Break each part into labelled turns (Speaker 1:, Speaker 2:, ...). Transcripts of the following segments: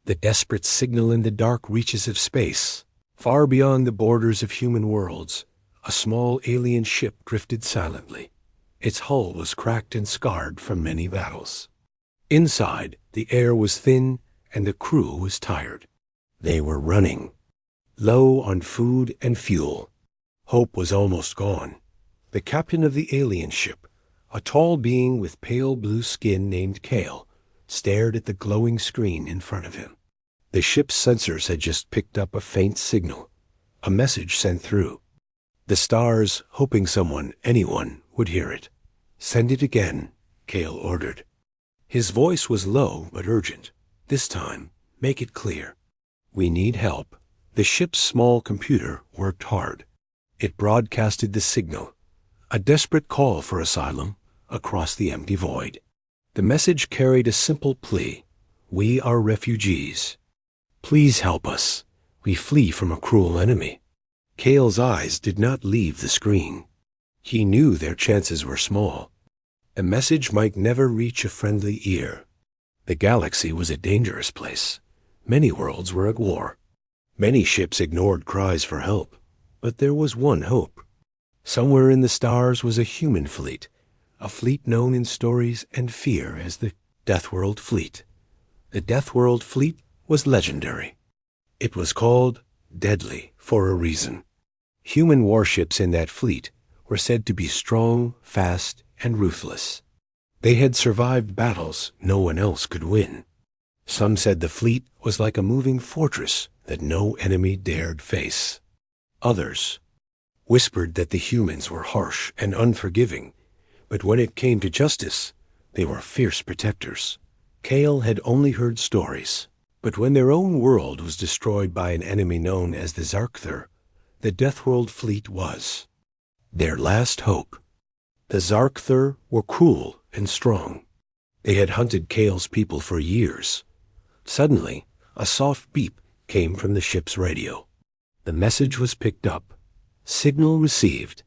Speaker 1: the desperate signal in the dark reaches of space. Far beyond the borders of human worlds, a small alien ship drifted silently. Its hull was cracked and scarred from many battles. Inside, the air was thin and the crew was tired. They were running, low on food and fuel. Hope was almost gone. The captain of the alien ship, a tall being with pale blue skin named Kale, stared at the glowing screen in front of him. The ship's sensors had just picked up a faint signal, a message sent through. The stars, hoping someone, anyone, would hear it. "Send it again," Kale ordered. His voice was low but urgent. "This time, make it clear. We need help." The ship's small computer worked hard. It broadcasted the signal, a desperate call for asylum, across the empty void. The message carried a simple plea. "We are refugees. Please help us. We flee from a cruel enemy." Kale's eyes did not leave the screen. He knew their chances were small. The message might never reach a friendly ear. The galaxy was a dangerous place. Many worlds were at war. Many ships ignored cries for help. But there was one hope. Somewhere in the stars was a human fleet, a fleet known in stories and fear as the Deathworld Fleet. The Deathworld Fleet was legendary. It was called deadly for a reason. Human warships in that fleet were said to be strong, fast, and ruthless. They had survived battles no one else could win. Some said the fleet was like a moving fortress that no enemy dared face. Others whispered that the humans were harsh and unforgiving, but when it came to justice, they were fierce protectors. Kale had only heard stories, but when their own world was destroyed by an enemy known as the Zarkther, the Deathworld Fleet was their last hope. The Zarkther were cruel and strong. They had hunted Kale's people for years. Suddenly, a soft beep came from the ship's radio. The message was picked up. Signal received.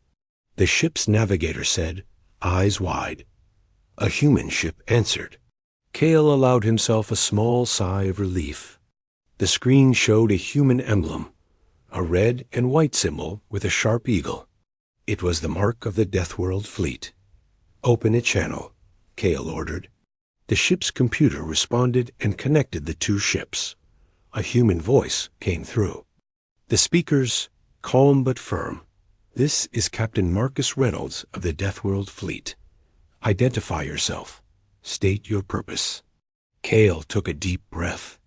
Speaker 1: The ship's navigator said, "Eyes wide." A human ship answered. Kale allowed himself a small sigh of relief. The screen showed a human emblem, a red and white symbol with a sharp eagle. It was the mark of the Deathworld Fleet. "Open a channel," Kale ordered. The ship's computer responded and connected the two ships. A human voice came through. The speakers, calm but firm. "This is Captain Marcus Reynolds of the Deathworld Fleet. Identify yourself. State your purpose." Kale took a deep breath.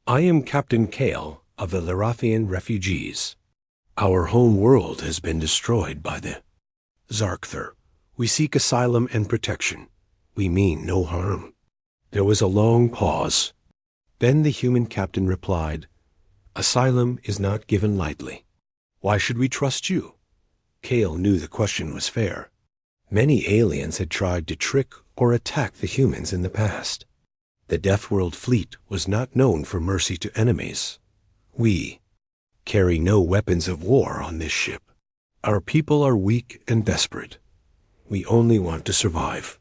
Speaker 1: "I am Captain Kale of the Lerathian refugees. Our home world has been destroyed by the Zarkther. We seek asylum and protection. We mean no harm." There was a long pause. Then the human captain replied, "Asylum is not given lightly. Why should we trust you?" Kale knew the question was fair. Many aliens had tried to trick or attack the humans in the past. The Deathworld Fleet was not known for mercy to enemies. "We carry no weapons of war on this ship. Our people are weak and desperate. We only want to survive.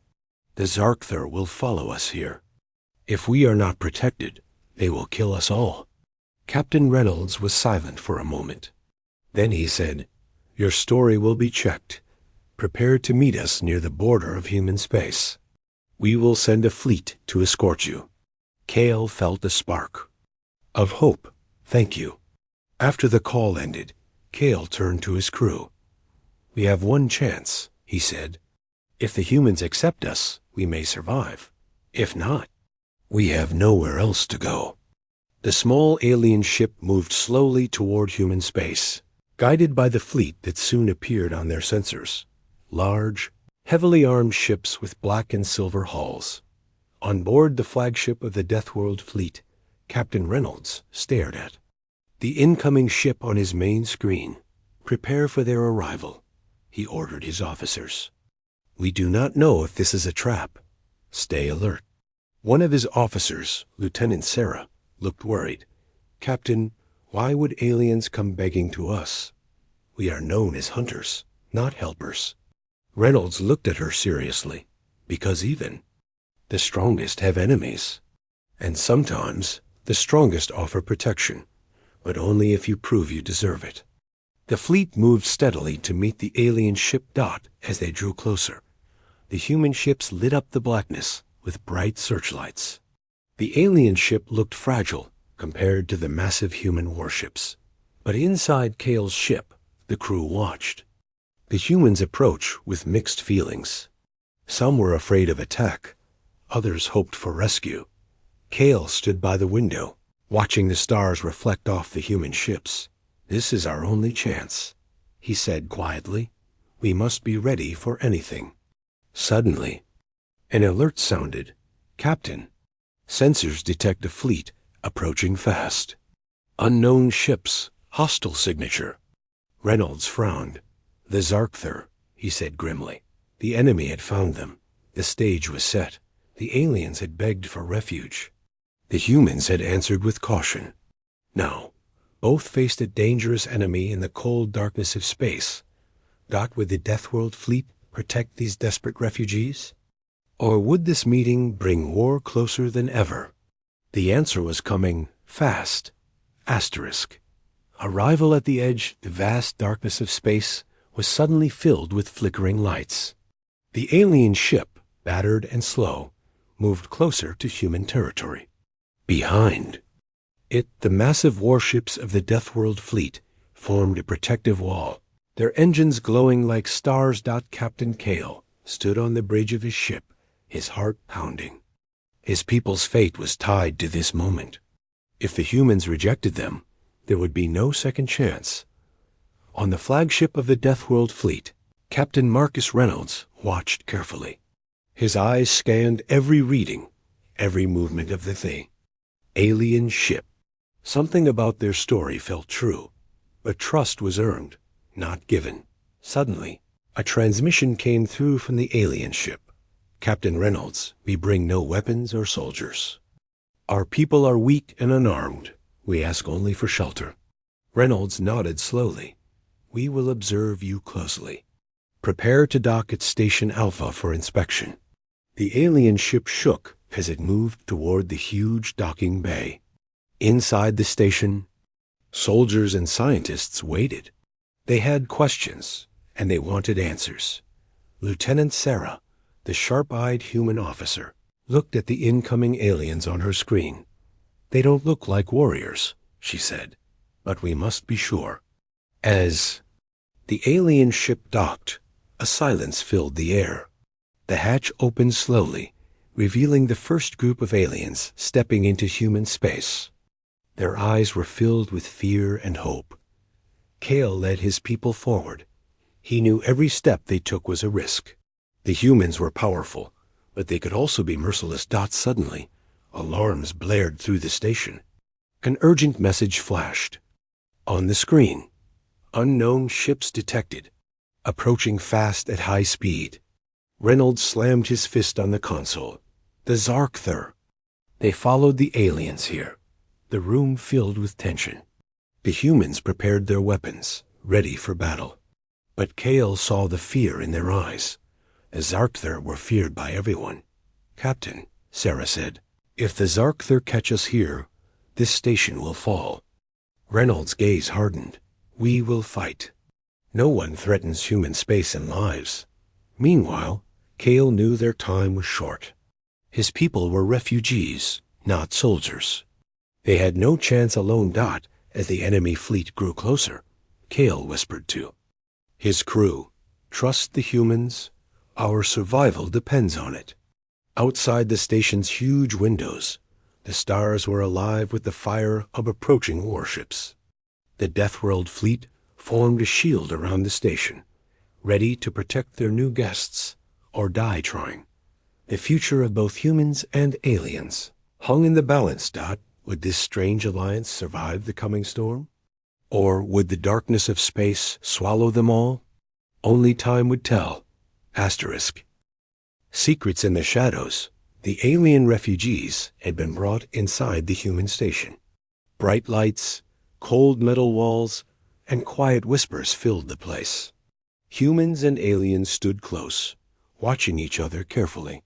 Speaker 1: The Zarkther will follow us here. If we are not protected, they will kill us all." Captain Reynolds was silent for a moment. Then he said, "Your story will be checked. Prepare to meet us near the border of human space. We will send a fleet to escort you." Kale felt a spark of hope. "Thank you." After the call ended, Kale turned to his crew. "We have one chance," he said. "If the humans accept us, we may survive. If not, we have nowhere else to go." The small alien ship moved slowly toward human space, guided by the fleet that soon appeared on their sensors. Large, heavily armed ships with black and silver hulls. On board the flagship of the Deathworld Fleet, Captain Reynolds stared at the incoming ship on his main screen. "Prepare for their arrival," he ordered his officers. "We do not know if this is a trap. Stay alert." One of his officers, Lieutenant Sarah, looked worried. "Captain, why would aliens come begging to us? We are known as hunters, not helpers." Reynolds looked at her seriously. "Because even the strongest have enemies. And sometimes The strongest offer protection, but only if you prove you deserve it. The fleet moved steadily to meet the alien ship Dot as they drew closer. The human ships lit up the blackness with bright searchlights. The alien ship looked fragile compared to the massive human warships. But inside Kale's ship, the crew watched. The humans approached with mixed feelings. Some were afraid of attack. Others hoped for rescue. Kale stood by the window, watching the stars reflect off the human ships. "This is our only chance," he said quietly. "We must be ready for anything." Suddenly, an alert sounded. "Captain, sensors detect a fleet approaching fast. Unknown ships, hostile signature." Reynolds frowned. "The Zarkther," he said grimly. The enemy had found them. The stage was set. The aliens had begged for refuge. The humans had answered with caution. Now, both faced a dangerous enemy in the cold darkness of space. Would the Deathworld fleet protect these desperate refugees? Or would this meeting bring war closer than ever? The answer was coming fast. Asterisk. Arrival at the edge, the vast darkness of space, was suddenly filled with flickering lights. The alien ship, battered and slow, moved closer to human territory. Behind it, the massive warships of the Deathworld fleet formed a protective wall, their engines glowing like stars. Captain Kale stood on the bridge of his ship, his heart pounding. His people's fate was tied to this moment. If the humans rejected them, there would be no second chance. On the flagship of the Deathworld fleet, Captain Marcus Reynolds watched carefully. His eyes scanned every reading, every movement of the thing. Alien ship. Something about their story felt true, but trust was earned, not given. Suddenly, a transmission came through from the alien ship. "Captain Reynolds, we bring no weapons or soldiers. Our people are weak and unarmed. We ask only for shelter." Reynolds nodded slowly. "We will observe you closely. Prepare to dock at Station Alpha for inspection." The alien ship shook as it moved toward the huge docking bay. Inside the station, soldiers and scientists waited. They had questions, and they wanted answers. Lieutenant Sarah, the sharp-eyed human officer, looked at the incoming aliens on her screen. "They don't look like warriors," she said, "but we must be sure." As the alien ship docked, a silence filled the air. The hatch opened slowly, revealing the first group of aliens stepping into human space. Their eyes were filled with fear and hope. Kale led his people forward. He knew every step they took was a risk. The humans were powerful, but they could also be merciless. Suddenly, alarms blared through the station. An urgent message flashed. On the screen, "Unknown ships detected, approaching fast at high speed." Reynolds slammed his fist on the console. "The Zarkther." They followed the aliens here. The room filled with tension. The humans prepared their weapons, ready for battle. But Kale saw the fear in their eyes. The Zarkther were feared by everyone. "Captain," Sarah said, "if the Zarkther catch us here, this station will fall." Reynolds' gaze hardened. "We will fight. No one threatens human space and lives." Meanwhile, Kale knew their time was short. His people were refugees, not soldiers. They had no chance alone. As the enemy fleet grew closer, Kale whispered to his crew, "Trust the humans. Our survival depends on it." Outside the station's huge windows, the stars were alive with the fire of approaching warships. The Deathworld fleet formed a shield around the station, ready to protect their new guests or die trying. The future of both humans and aliens hung in the balance. Would this strange alliance survive the coming storm? Or would the darkness of space swallow them all? Only time would tell. Asterisk. Secrets in the shadows. The alien refugees had been brought inside the human station. Bright lights, cold metal walls, and quiet whispers filled the place. Humans and aliens stood close, watching each other carefully.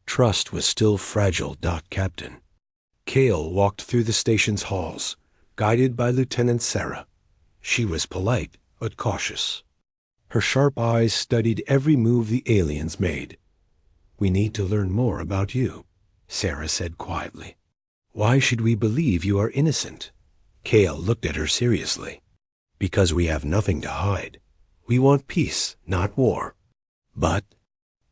Speaker 1: Trust was still fragile. Captain Kale walked through the station's halls, guided by Lieutenant Sarah. She was polite, but cautious. Her sharp eyes studied every move the aliens made. "We need to learn more about you," Sarah said quietly. "Why should we believe you are innocent?" Kale looked at her seriously. "Because we have nothing to hide. We want peace, not war." But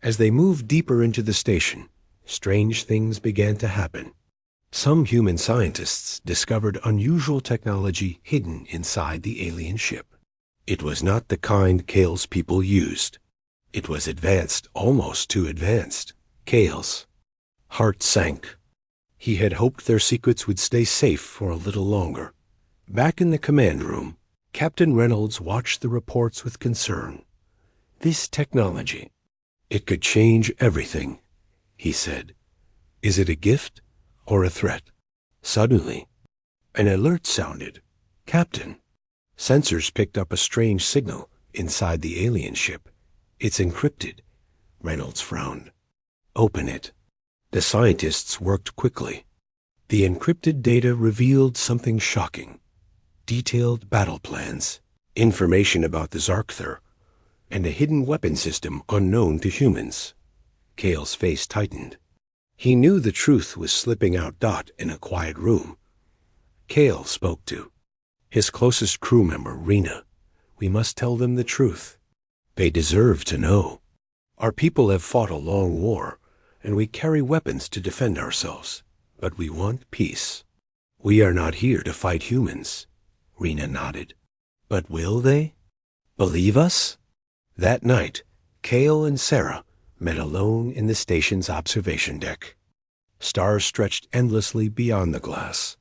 Speaker 1: as they moved deeper into the station, strange things began to happen. Some human scientists discovered unusual technology hidden inside the alien ship. It was not the kind Kale's people used. It was advanced, almost too advanced. Kale's heart sank. He had hoped their secrets would stay safe for a little longer. Back in the command room, Captain Reynolds watched the reports with concern. "This technology, it could change everything," he said. "Is it a gift or a threat?" Suddenly, an alert sounded. "Captain." Sensors picked up a strange signal inside the alien ship. "It's encrypted." Reynolds frowned. "Open it." The scientists worked quickly. The encrypted data revealed something shocking. Detailed battle plans, information about the Zarkther, and a hidden weapon system unknown to humans. Kale's face tightened. He knew the truth was slipping out in a quiet room. Kale spoke to his closest crew member, Rena. "We must tell them the truth. They deserve to know. Our people have fought a long war, and we carry weapons to defend ourselves. But we want peace. We are not here to fight humans." Rena nodded. "But will they believe us?" That night, Kale and Sarah met alone in the station's observation deck. Stars stretched endlessly beyond the glass.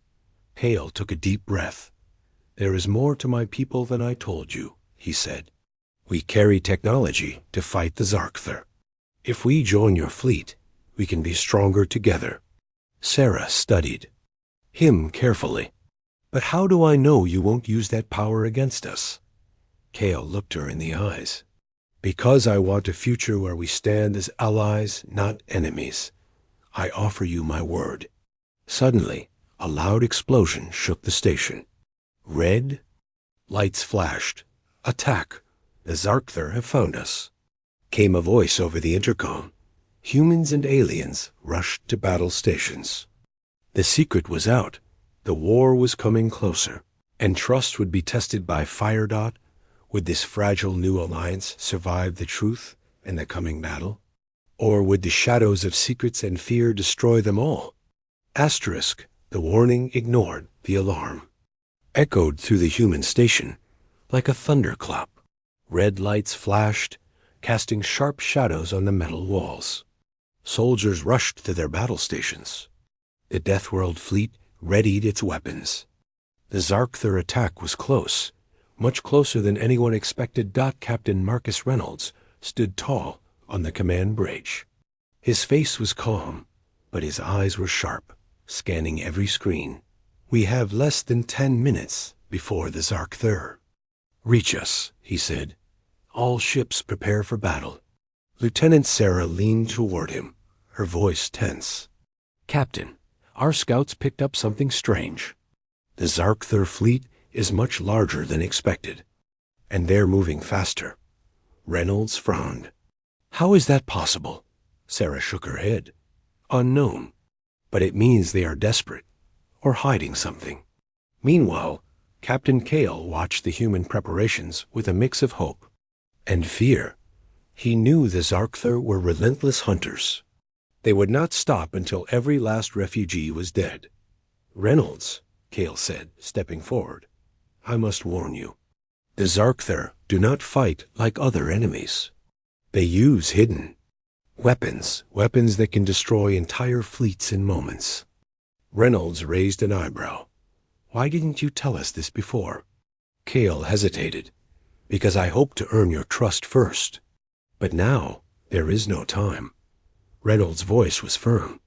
Speaker 1: Kale took a deep breath. "There is more to my people than I told you," he said. "We carry technology to fight the Zarkther. If we join your fleet, we can be stronger together." Sarah studied him carefully. "But how do I know you won't use that power against us?" Kale looked her in the eyes. "Because I want a future where we stand as allies, not enemies. I offer you my word." Suddenly, a loud explosion shook the station. Red lights flashed. "Attack! The Zarkther have found us," came a voice over the intercom. Humans and aliens rushed to battle stations. The secret was out. The war was coming closer, and trust would be tested by fire. Would this fragile new alliance survive the truth and the coming battle? Or would the shadows of secrets and fear destroy them all? Asterisk, the warning ignored the alarm. Echoed through the human station like a thunderclap. Red lights flashed, casting sharp shadows on the metal walls. Soldiers rushed to their battle stations. The Deathworld fleet readied its weapons. The Zarkther attack was close, much closer than anyone expected. Captain Marcus Reynolds stood tall on the command bridge. His face was calm, but his eyes were sharp, scanning every screen. "We have less than 10 minutes before the Zarkther reach us," he said. "All ships prepare for battle." Lieutenant Sarah leaned toward him, her voice tense. "Captain, our scouts picked up something strange. The Zarkther fleet is much larger than expected, and they're moving faster." Reynolds frowned. "How is that possible?" Sarah shook her head. "Unknown, but it means they are desperate or hiding something." Meanwhile, Captain Kale watched the human preparations with a mix of hope and fear. He knew the Zarkther were relentless hunters. They would not stop until every last refugee was dead. "Reynolds," Kale said, stepping forward, "I must warn you. The Zarkther do not fight like other enemies. They use hidden weapons that can destroy entire fleets in moments." Reynolds raised an eyebrow. "Why didn't you tell us this before?" Kale hesitated. "Because I hoped to earn your trust first. But now there is no time." Reynolds' voice was firm.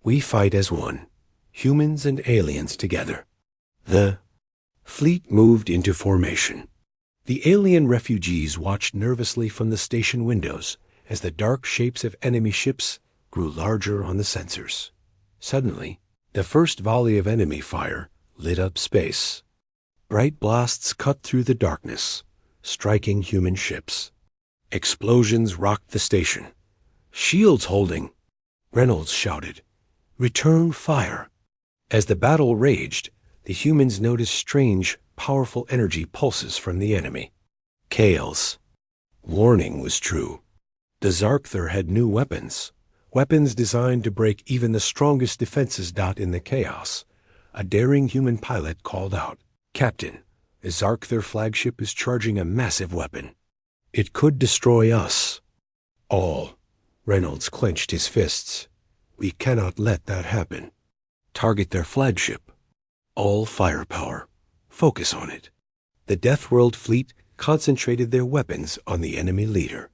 Speaker 1: "We fight as one, humans and aliens together." The fleet moved into formation. The alien refugees watched nervously from the station windows as the dark shapes of enemy ships grew larger on the sensors. Suddenly, The first volley of enemy fire lit up space. Bright blasts cut through the darkness, striking human ships. Explosions rocked the station. "Shields holding!" Reynolds shouted. "Return fire!" As the battle raged, the humans noticed strange, powerful energy pulses from the enemy. Kale's warning was true. The Zarkther had new weapons designed to break even the strongest defenses. In the chaos, a daring human pilot called out, "Captain, the Zarkther flagship is charging a massive weapon. It could destroy us." "All." Reynolds clenched his fists. "We cannot let that happen. Target their flagship. All firepower. Focus on it." The Deathworld fleet concentrated their weapons on the enemy leader.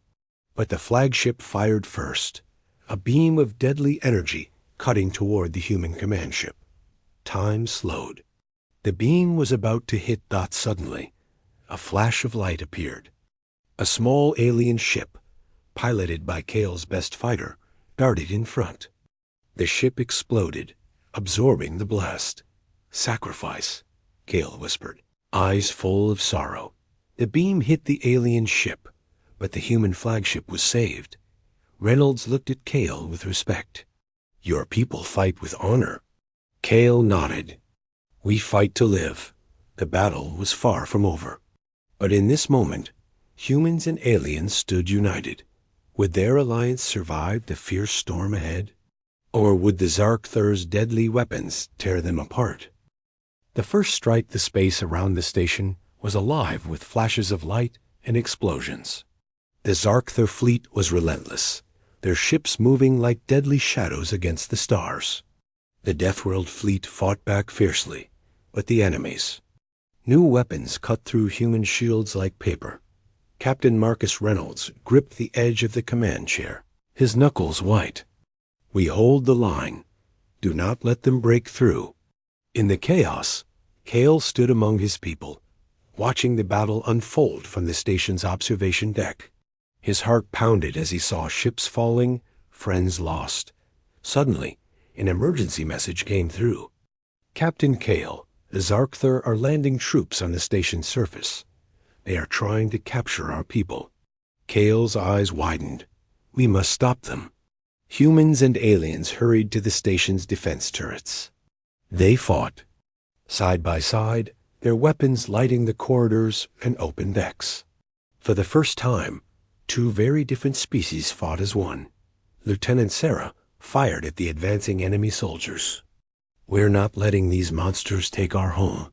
Speaker 1: But the flagship fired first, a beam of deadly energy cutting toward the human command ship. Time slowed. The beam was about to hit Dot suddenly. A flash of light appeared. A small alien ship, piloted by Kale's best fighter, darted in front. The ship exploded, absorbing the blast. "Sacrifice," Kale whispered, eyes full of sorrow. The beam hit the alien ship, but the human flagship was saved. Reynolds looked at Kale with respect. "Your people fight with honor." Kale nodded. "We fight to live." The battle was far from over. But in this moment, humans and aliens stood united. Would their alliance survive the fierce storm ahead? Or would the Zarkther's deadly weapons tear them apart? The first strike, the space around the station was alive with flashes of light and explosions. The Zarkther fleet was relentless, their ships moving like deadly shadows against the stars. The Deathworld fleet fought back fiercely, but the enemies. New weapons cut through human shields like paper. Captain Marcus Reynolds gripped the edge of the command chair, his knuckles white. "We hold the line. Do not let them break through." In the chaos, Kale stood among his people, watching the battle unfold from the station's observation deck. His heart pounded as he saw ships falling, friends lost. Suddenly, an emergency message came through. "Captain Kale, the Zarkther are landing troops on the station's surface. They are trying to capture our people." Kale's eyes widened. "We must stop them." Humans and aliens hurried to the station's defense turrets. They fought, side by side, their weapons lighting the corridors and open decks. For the first time, two very different species fought as one. Lieutenant Sarah fired at the advancing enemy soldiers. "We're not letting these monsters take our home."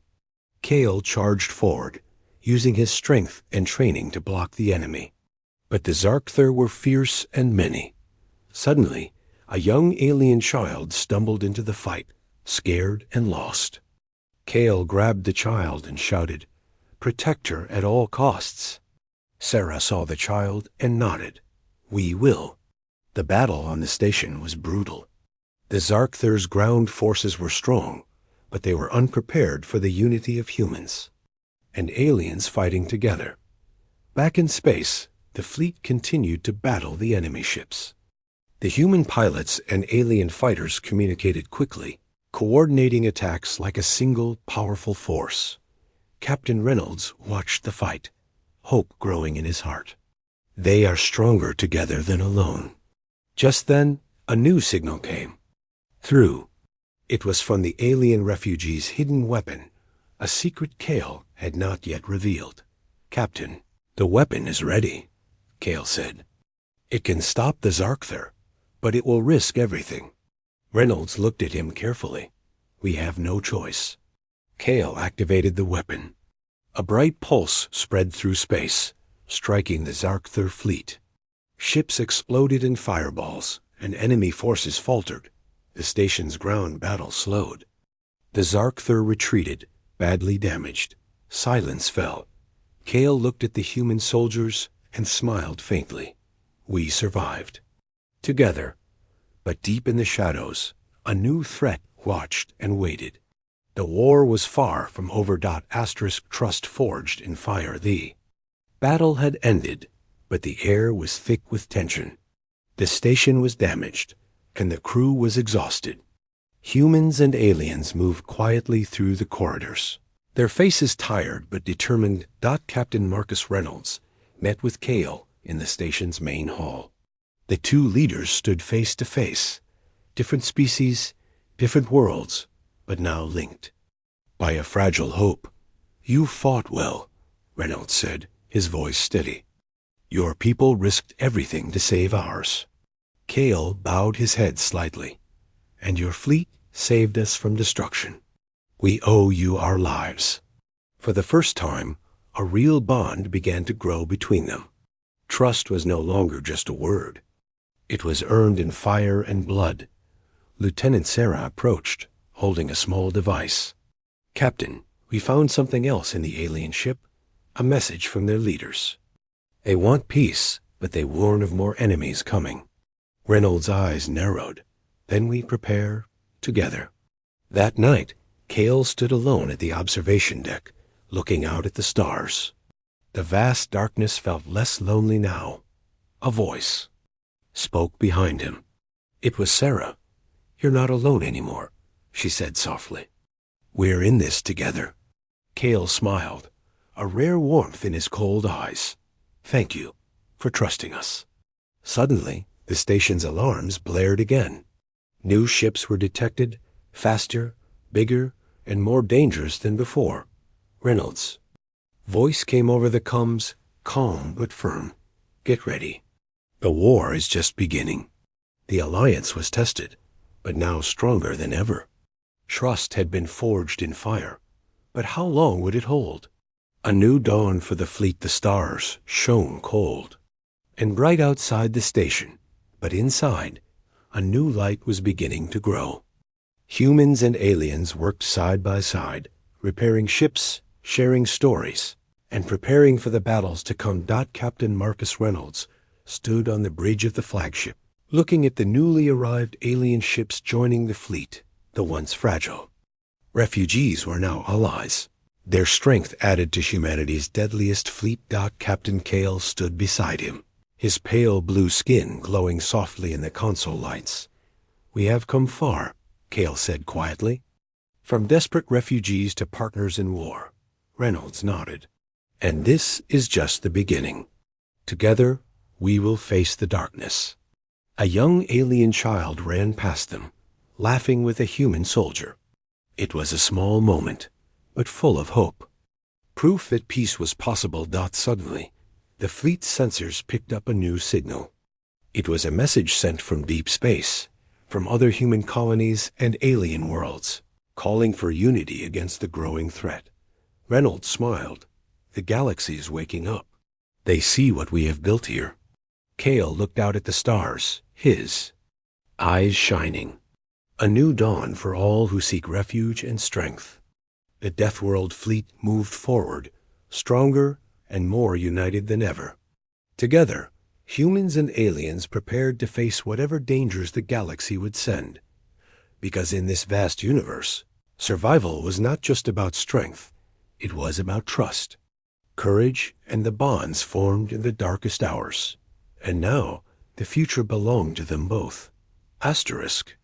Speaker 1: Kale charged forward, using his strength and training to block the enemy. But the Zarkther were fierce and many. Suddenly, a young alien child stumbled into the fight, scared and lost. Kale grabbed the child and shouted, "Protect her at all costs." Sarah saw the child and nodded. "We will." The battle on the station was brutal. The Zarkther's ground forces were strong, but they were unprepared for the unity of humans and aliens fighting together. Back in space, the fleet continued to battle the enemy ships. The human pilots and alien fighters communicated quickly, coordinating attacks like a single powerful force. Captain Reynolds watched the fight, hope growing in his heart. They are stronger together than alone. Just then, a new signal came. Through. It was from the alien refugee's hidden weapon, a secret Kale had not yet revealed. "Captain, the weapon is ready," Kale said. "It can stop the Zarkther, but it will risk everything." Reynolds looked at him carefully. "We have no choice." Kale activated the weapon. A bright pulse spread through space, striking the Zarkther fleet. Ships exploded in fireballs, and enemy forces faltered. The station's ground battle slowed. The Zarkther retreated, badly damaged. Silence fell. Kale looked at the human soldiers and smiled faintly. "We survived." Together, but deep in the shadows, a new threat watched and waited. The war was far from over. Trust forged in fire thee. Battle had ended, but the air was thick with tension. The station was damaged, and the crew was exhausted. Humans and aliens moved quietly through the corridors. Their faces tired but determined. Captain Marcus Reynolds met with Kale in the station's main hall. The two leaders stood face to face. Different species, different worlds, but now linked by a fragile hope. "You fought well," Reynolds said, his voice steady. "Your people risked everything to save ours." Kale bowed his head slightly. "And your fleet saved us from destruction. We owe you our lives." For the first time, a real bond began to grow between them. Trust was no longer just a word. It was earned in fire and blood. Lieutenant Sarah approached, holding a small device. "Captain, we found something else in the alien ship, a message from their leaders. They want peace, but they warn of more enemies coming." Reynolds' eyes narrowed. "Then we prepare together." That night, Kale stood alone at the observation deck, looking out at the stars. The vast darkness felt less lonely now. A voice spoke behind him. It was Sarah. "You're not alone anymore," she said softly. "We're in this together." Kale smiled, a rare warmth in his cold eyes. "Thank you for trusting us." Suddenly, the station's alarms blared again. New ships were detected, faster, bigger, and more dangerous than before. Reynolds' voice came over the comms, calm but firm. "Get ready. The war is just beginning." The alliance was tested, but now stronger than ever. Trust had been forged in fire, but how long would it hold? A new dawn for the fleet. The stars shone cold and bright outside the station, but inside, a new light was beginning to grow. Humans and aliens worked side by side, repairing ships, sharing stories, and preparing for the battles to come. Captain Marcus Reynolds stood on the bridge of the flagship, looking at the newly arrived alien ships joining the fleet, the once fragile. Refugees were now allies. Their strength added to humanity's deadliest fleet. Captain Kale stood beside him, his pale blue skin glowing softly in the console lights. "We have come far," Kale said quietly. "From desperate refugees to partners in war." Reynolds nodded. "And this is just the beginning. Together, we will face the darkness." A young alien child ran past them, laughing with a human soldier. It was a small moment, but full of hope. Proof that peace was possible. Suddenly, the fleet's sensors picked up a new signal. It was a message sent from deep space, from other human colonies and alien worlds, calling for unity against the growing threat. Reynolds smiled. "The galaxy is waking up. They see what we have built here." Kale looked out at the stars, his eyes shining. A new dawn for all who seek refuge and strength. The Deathworld fleet moved forward, stronger and more united than ever. Together, humans and aliens prepared to face whatever dangers the galaxy would send. Because in this vast universe, survival was not just about strength, it was about trust, courage, and the bonds formed in the darkest hours. And now, the future belonged to them both. Asterisk.